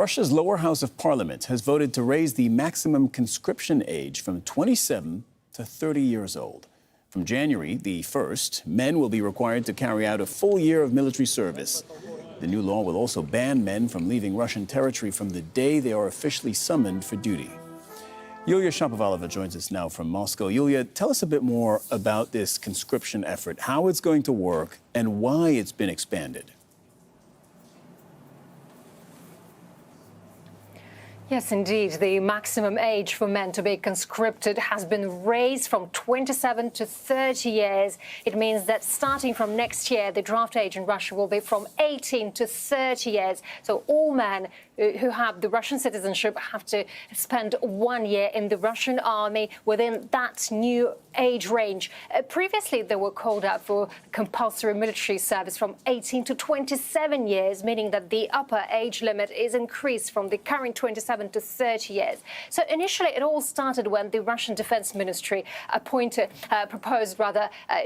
Russia's lower house of parliament has voted to raise the maximum conscription age from 27 to 30 years old. From January the 1st, men will be required to carry out a full year of military service. The new law will also ban men from leaving Russian territory from the day they are officially summoned for duty. Yulia Shapovalova joins us now from Moscow. Yulia, tell us a bit more about this conscription effort, how it's going to work, and why it's been expanded. Yes, indeed. The maximum age for men to be conscripted has been raised from 27 to 30 years. It means that starting from next year, the draft age in Russia will be from 18 to 30 years. So all men who have the Russian citizenship have to spend 1 year in the Russian army within that new age range. Previously, they were called out for compulsory military service from 18 to 27 years, meaning that the upper age limit is increased from the current 27 to 30 years. So initially, it all started when the Russian Defense Ministry proposed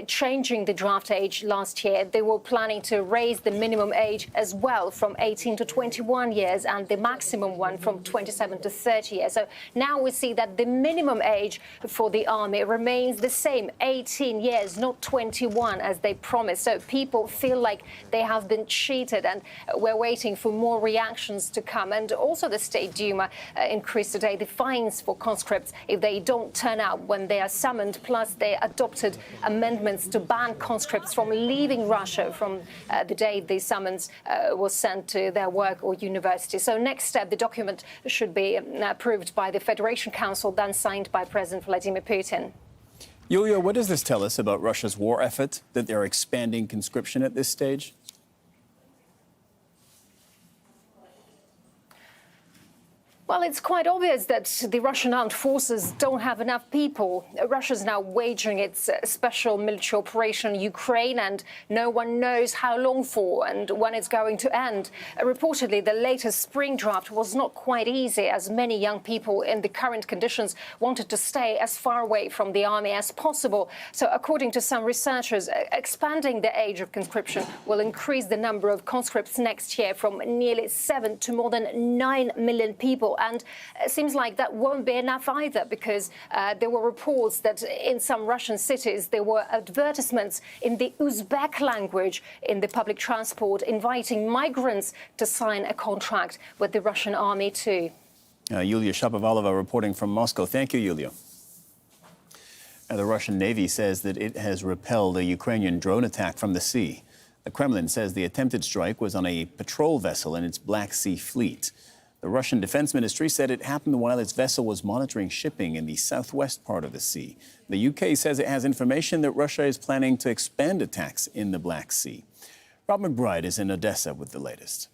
changing the draft age last year. They were planning to raise the minimum age as well from 18 to 21 years and the maximum one from 27 to 30 years. So now we see that the minimum age for the army remains the same, 18 years, not 21 as they promised. So people feel like they have been cheated, and we're waiting for more reactions to come. And also the State Duma increased today the fines for conscripts if they don't turn out when they are summoned. Plus, they adopted amendments to ban conscripts from leaving Russia from the day the summons was sent to their work or university. So next step, the document should be approved by the Federation Council, then signed by President Vladimir Putin. Yulia, what does this tell us about Russia's war effort, that they're expanding conscription at this stage? Well, it's quite obvious that the Russian armed forces don't have enough people. Russia is now waging its special military operation in Ukraine, and no one knows how long for and when it's going to end. Reportedly, the latest spring draft was not quite easy, as many young people in the current conditions wanted to stay as far away from the army as possible. So according to some researchers, expanding the age of conscription will increase the number of conscripts next year from nearly 7 to more than 9 million people. And it seems like that won't be enough either, because there were reports that in some Russian cities there were advertisements in the Uzbek language in the public transport inviting migrants to sign a contract with the Russian army too. Yulia Shapovalova reporting from Moscow. Thank you, Yulia. The Russian Navy says that it has repelled a Ukrainian drone attack from the sea. The Kremlin says the attempted strike was on a patrol vessel in its Black Sea fleet. The Russian Defense Ministry said it happened while its vessel was monitoring shipping in the southwest part of the sea. The UK says it has information that Russia is planning to expand attacks in the Black Sea. Rob McBride is in Odessa with the latest.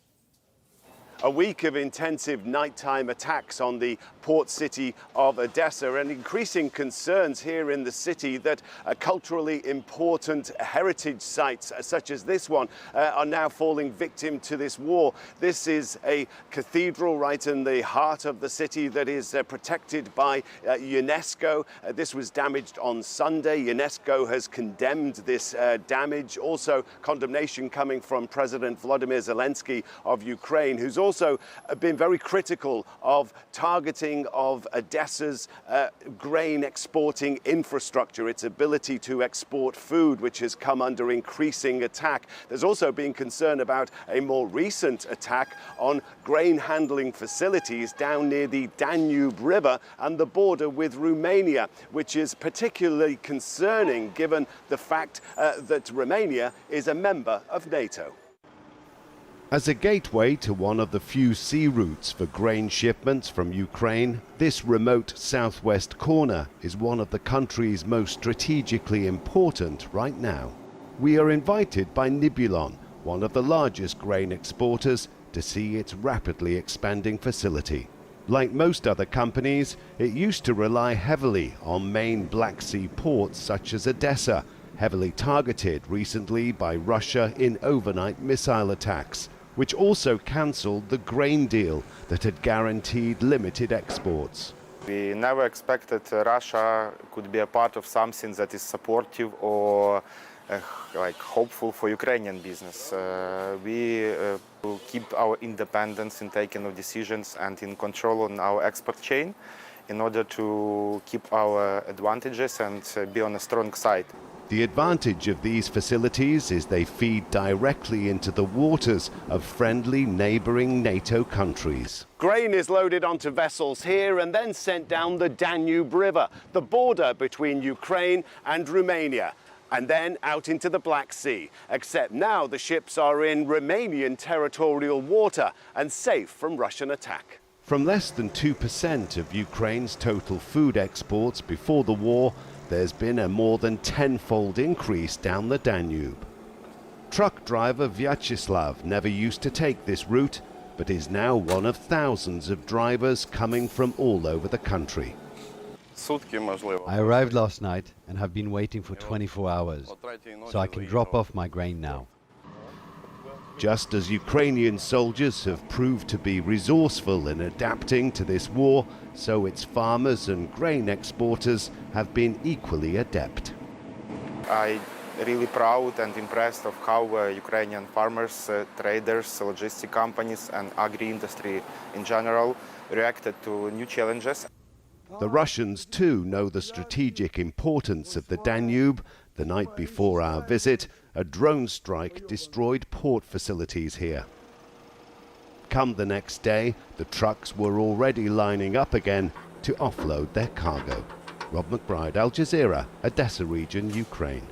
A week of intensive nighttime attacks on the port city of Odessa, and increasing concerns here in the city that culturally important heritage sites such as this one are now falling victim to this war. This is a cathedral right in the heart of the city that is protected by UNESCO. This was damaged on Sunday. UNESCO has condemned this damage. Also, condemnation coming from President Volodymyr Zelensky of Ukraine, who's also been very critical of targeting of Odessa's grain exporting infrastructure, its ability to export food, which has come under increasing attack. There's also been concern about a more recent attack on grain handling facilities down near the Danube River and the border with Romania, which is particularly concerning given the fact that Romania is a member of NATO. As a gateway to one of the few sea routes for grain shipments from Ukraine, this remote southwest corner is one of the country's most strategically important right now. We are invited by Nibulon, one of the largest grain exporters, to see its rapidly expanding facility. Like most other companies, it used to rely heavily on main Black Sea ports such as Odessa, heavily targeted recently by Russia in overnight missile attacks, which also cancelled the grain deal that had guaranteed limited exports. We never expected Russia could be a part of something that is supportive or like hopeful for Ukrainian business. We will keep our independence in taking of decisions and in control on our export chain in order to keep our advantages and be on a strong side. The advantage of these facilities is they feed directly into the waters of friendly neighbouring NATO countries. Grain is loaded onto vessels here and then sent down the Danube River, the border between Ukraine and Romania, and then out into the Black Sea. Except now the ships are in Romanian territorial water and safe from Russian attack. From less than 2% of Ukraine's total food exports before the war, there's been a more than tenfold increase down the Danube. Truck driver Vyacheslav never used to take this route, but is now one of thousands of drivers coming from all over the country. I arrived last night and have been waiting for 24 hours, so I can drop off my grain now. Just as Ukrainian soldiers have proved to be resourceful in adapting to this war, so its farmers and grain exporters have been equally adept. I'm really proud and impressed of how Ukrainian farmers, traders, logistic companies and agri-industry in general reacted to new challenges. The Russians too know the strategic importance of the Danube. The night before our visit, a drone strike destroyed port facilities here. Come the next day, the trucks were already lining up again to offload their cargo. Rob McBride, Al Jazeera, Odessa region, Ukraine.